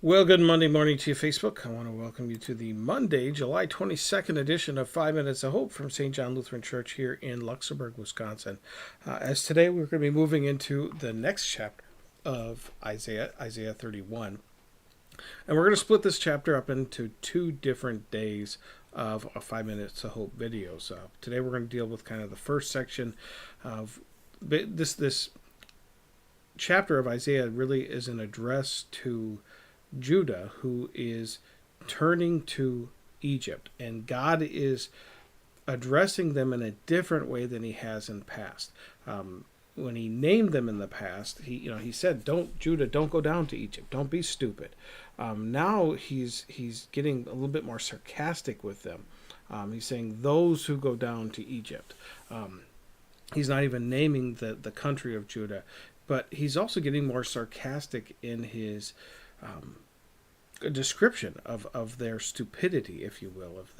Well, good Monday morning to you, Facebook. I want to welcome you to the Monday, July 22nd edition of 5 Minutes of Hope from St. John Lutheran Church here in Luxembourg, Wisconsin. As today we're going to be moving into the next chapter of Isaiah 31. And we're going to split this chapter up into two different days of 5 Minutes of Hope videos. Today we're going to deal with kind of the first section of this chapter of Isaiah. Really is an address to Judah, who is turning to Egypt, and God is addressing them in a different way than He has in the past. When He named them in the past, He said, "Don't Judah, don't go down to Egypt. Don't be stupid." Now He's getting a little bit more sarcastic with them. He's saying, "Those who go down to Egypt." He's not even naming the country of Judah, but He's also getting more sarcastic in His a description of their stupidity, if you will, of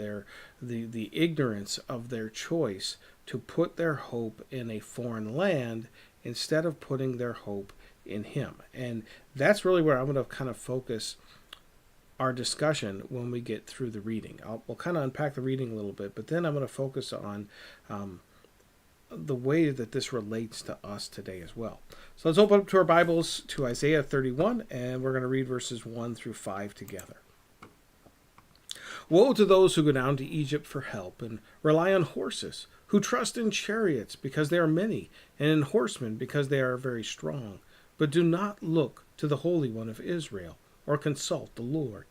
the ignorance of their choice to put their hope in a foreign land instead of putting their hope in Him. And that's really where I'm going to kind of focus our discussion when we get through the reading. We'll kind of unpack the reading a little bit, but then I'm going to focus on the way that this relates to us today as well. So let's open up to our Bibles to Isaiah 31, and we're going to read verses 1 through 5 together. Woe to those who go down to Egypt for help and rely on horses, who trust in chariots because they are many, and in horsemen because they are very strong, but do not look to the Holy One of Israel or consult the Lord.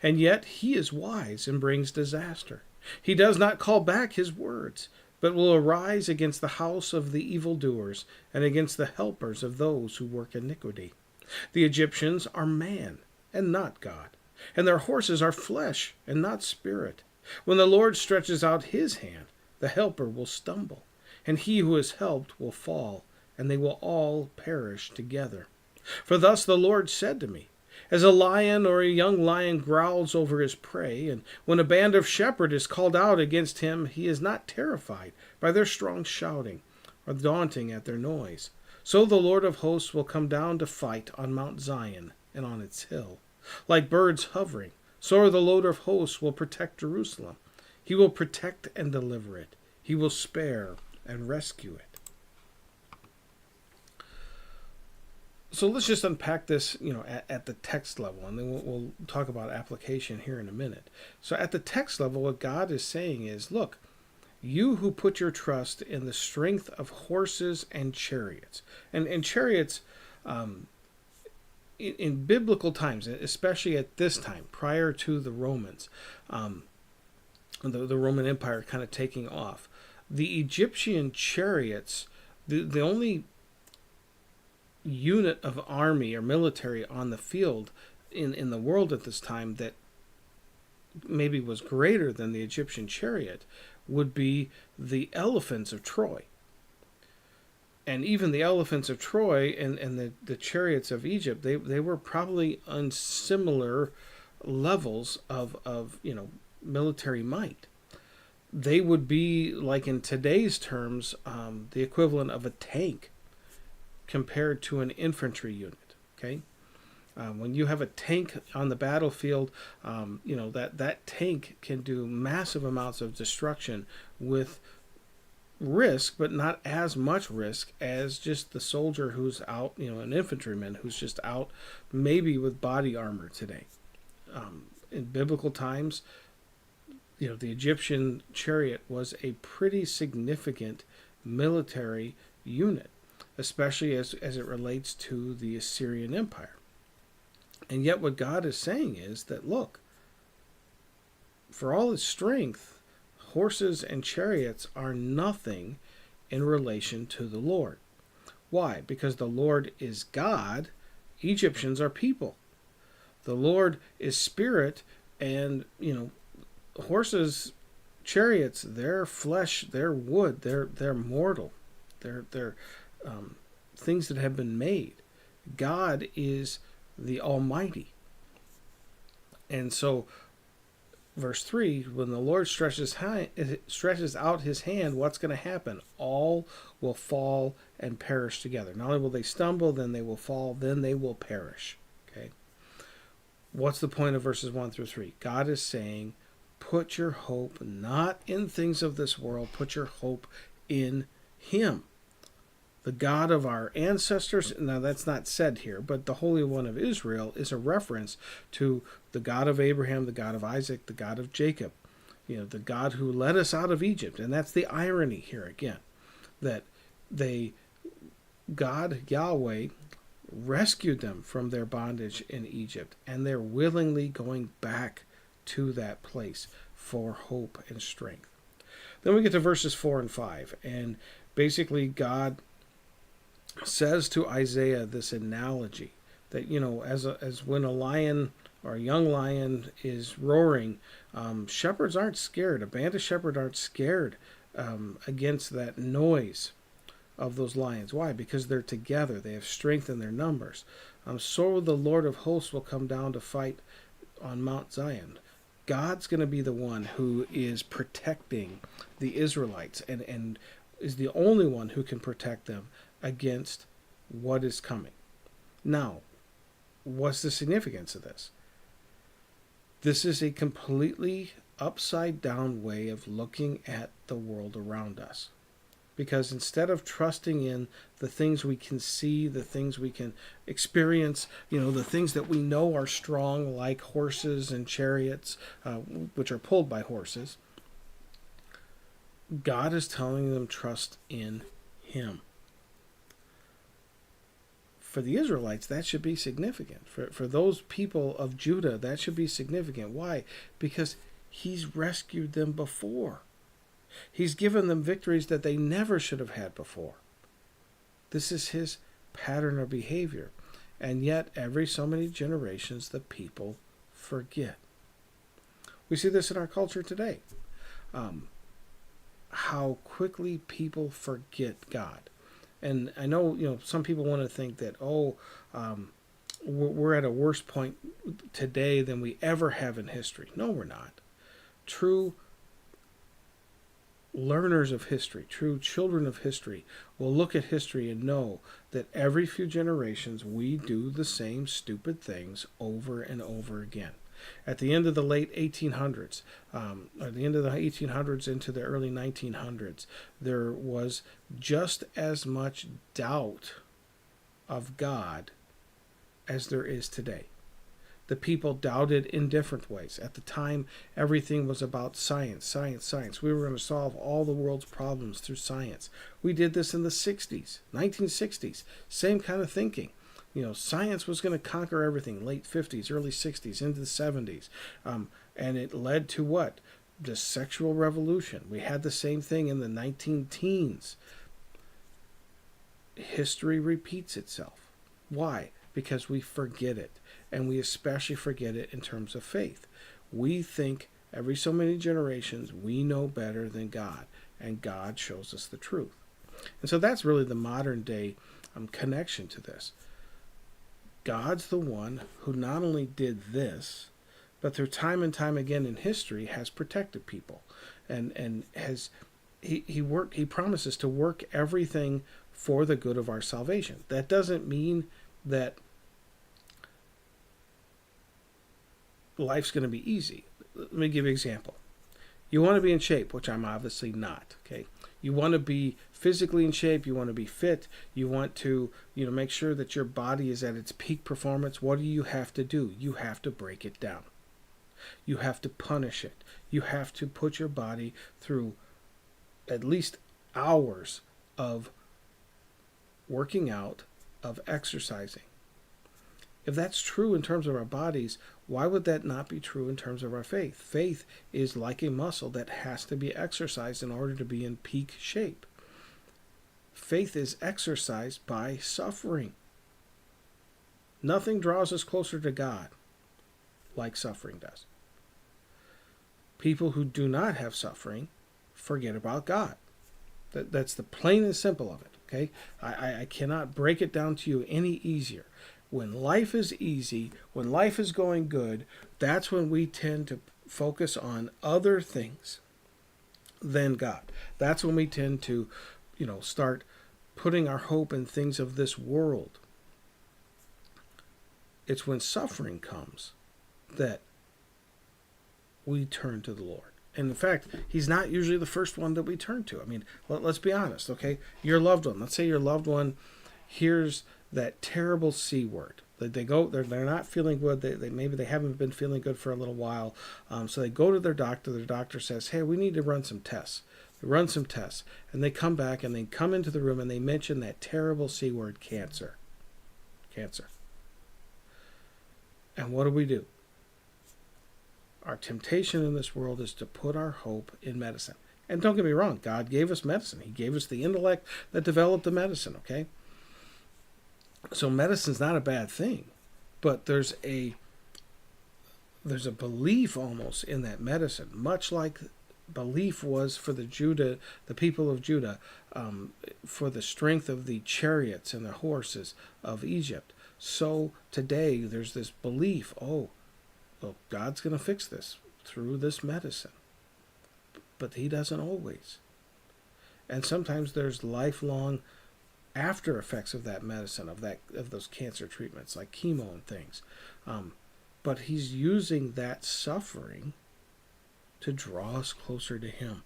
And yet He is wise and brings disaster. He does not call back His words, but will arise against the house of the evildoers and against the helpers of those who work iniquity. The Egyptians are man and not God, and their horses are flesh and not spirit. When the Lord stretches out His hand, the helper will stumble, and he who is helped will fall, and they will all perish together. For thus the Lord said to me, as a lion or a young lion growls over his prey, and when a band of shepherds is called out against him, he is not terrified by their strong shouting, or daunting at their noise. So the Lord of hosts will come down to fight on Mount Zion and on its hill. Like birds hovering, so the Lord of hosts will protect Jerusalem. He will protect and deliver it. He will spare and rescue it. So let's just unpack this, at the text level, and then we'll talk about application here in a minute. So at the text level, what God is saying is, look, you who put your trust in the strength of horses and chariots, and chariots in biblical times, especially at this time, prior to the Romans, the Roman Empire kind of taking off, the Egyptian chariots, the only unit of army or military on the field in the world at this time that maybe was greater than the Egyptian chariot would be the elephants of Troy. And even the elephants of Troy and the chariots of Egypt, they were probably on similar levels of military might. They would be, like in today's terms, the equivalent of a tank compared to an infantry unit. Okay, when you have a tank on the battlefield, that tank can do massive amounts of destruction with risk, but not as much risk as just the soldier who's out, an infantryman who's just out, maybe with body armor today. In biblical times, the Egyptian chariot was a pretty significant military unit, especially as it relates to the Assyrian Empire. And yet what God is saying is that, look, for all its strength, horses and chariots are nothing in relation to the Lord. Why? Because the Lord is God, Egyptians are people. The Lord is spirit, and, horses, chariots, they're flesh, they're wood, they're mortal. They're things that have been made. God is the Almighty. And so, verse 3, when the Lord stretches out His hand, what's going to happen? All will fall and perish together. Not only will they stumble, then they will fall, then they will perish. Okay. What's the point of verses 1 through 3? God is saying, put your hope not in things of this world, put your hope in Him. The God of our ancestors, now that's not said here, but the Holy One of Israel is a reference to the God of Abraham, the God of Isaac, the God of Jacob, the God who led us out of Egypt. And that's the irony here again, that God, Yahweh, rescued them from their bondage in Egypt, and they're willingly going back to that place for hope and strength. Then we get to verses 4 and 5, and basically God says to Isaiah this analogy that, as when a lion or a young lion is roaring, shepherds aren't scared. A band of shepherds aren't scared against that noise of those lions. Why? Because they're together. They have strength in their numbers. So the Lord of hosts will come down to fight on Mount Zion. God's going to be the one who is protecting the Israelites and is the only one who can protect them against what is coming. Now, what's the significance of this? This is a completely upside down way of looking at the world around us. Because instead of trusting in the things we can see, the things we can experience, the things that we know are strong, like horses and chariots, which are pulled by horses, God is telling them trust in Him. For the Israelites, that should be significant. For those people of Judah, that should be significant. Why? Because He's rescued them before. He's given them victories that they never should have had before. This is His pattern of behavior. And yet, every so many generations, the people forget. We see this in our culture today. How quickly people forget God. And I know, some people want to think that, we're at a worse point today than we ever have in history. No, we're not. True learners of history, true children of history, will look at history and know that every few generations we do the same stupid things over and over again. At the end of the late 1800s, at the end of the 1800s into the early 1900s, there was just as much doubt of God as there is today. The people doubted in different ways. At the time, everything was about science, science, science. We were going to solve all the world's problems through science. We did this in the 60s, 1960s. Same kind of thinking. Science was going to conquer everything, late 50s, early 60s, into the 70s. And it led to what? The sexual revolution. We had the same thing in the 19-teens. History repeats itself. Why? Because we forget it. And we especially forget it in terms of faith. We think every so many generations we know better than God. And God shows us the truth. And so that's really the modern day connection to this. God's the one who not only did this, but through time and time again in history has protected people, and has he promises to work everything for the good of our salvation. That doesn't mean that life's going to be easy. Let me give you an example. You want to be in shape, which I'm obviously not. Okay, you want to be physically in shape. You want to be fit. You want to, make sure that your body is at its peak performance. What do you have to do? You have to break it down. You have to punish it. You have to put your body through at least hours of working out, of exercising. If that's true in terms of our bodies, why would that not be true in terms of our faith? Faith is like a muscle that has to be exercised in order to be in peak shape. Faith is exercised by suffering. Nothing draws us closer to God like suffering does. People who do not have suffering forget about God. That's the plain and simple of it. Okay, I cannot break it down to you any easier. When life is easy, when life is going good, that's when we tend to focus on other things than God. That's when we tend to, start putting our hope in things of this world. It's when suffering comes that we turn to the Lord. And in fact, he's not usually the first one that we turn to. I mean, let's be honest, okay? Your loved one, let's say your loved one hears that terrible C word. They're not feeling good. Maybe they haven't been feeling good for a little while. So they go to their doctor. Their doctor says, hey, we need to run some tests. They run some tests. And they come back and they come into the room and they mention that terrible C word, cancer. Cancer. And what do? Our temptation in this world is to put our hope in medicine. And don't get me wrong, God gave us medicine. He gave us the intellect that developed the medicine, okay? So medicine's not a bad thing, but there's a belief almost in that medicine, much like belief was for the people of Judah, for the strength of the chariots and the horses of Egypt. So today there's this belief, well, God's going to fix this through this medicine. But he doesn't always. And sometimes there's lifelong after effects of that medicine, of those cancer treatments, like chemo and things. But he's using that suffering to draw us closer to him,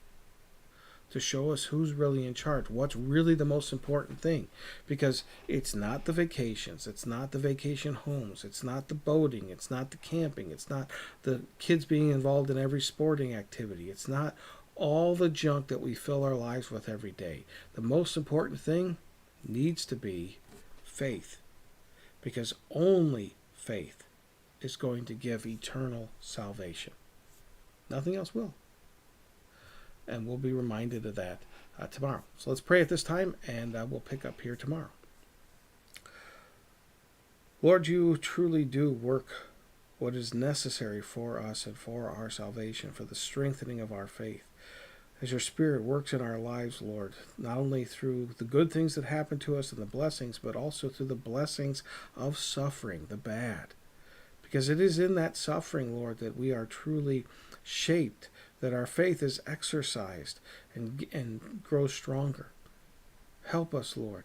to show us who's really in charge, what's really the most important thing. Because it's not the vacations, it's not the vacation homes, it's not the boating, it's not the camping, it's not the kids being involved in every sporting activity, it's not all the junk that we fill our lives with every day. The most important thing needs to be faith, because only faith is going to give eternal salvation. Nothing else will. And we'll be reminded of that tomorrow. So let's pray at this time, and we'll pick up here tomorrow. Lord, you truly do work what is necessary for us and for our salvation, for the strengthening of our faith. As your Spirit works in our lives, Lord, not only through the good things that happen to us and the blessings, but also through the blessings of suffering, the bad. Because it is in that suffering, Lord, that we are truly shaped, that our faith is exercised and grows stronger. Help us, Lord,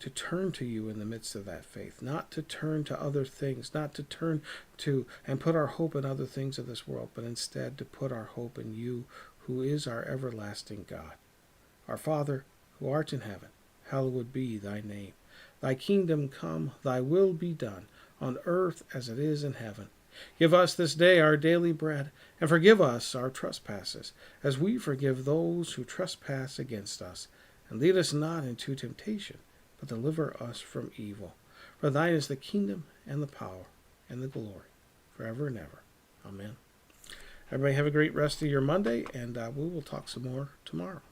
to turn to you in the midst of that faith, not to turn to other things, not to turn to and put our hope in other things of this world, but instead to put our hope in you, who is our everlasting God. Our Father, who art in heaven, hallowed be thy name. Thy kingdom come, thy will be done, on earth as it is in heaven. Give us this day our daily bread, and forgive us our trespasses, as we forgive those who trespass against us. And lead us not into temptation, but deliver us from evil. For thine is the kingdom, and the power, and the glory, forever and ever. Amen. Everybody have a great rest of your Monday, and we will talk some more tomorrow.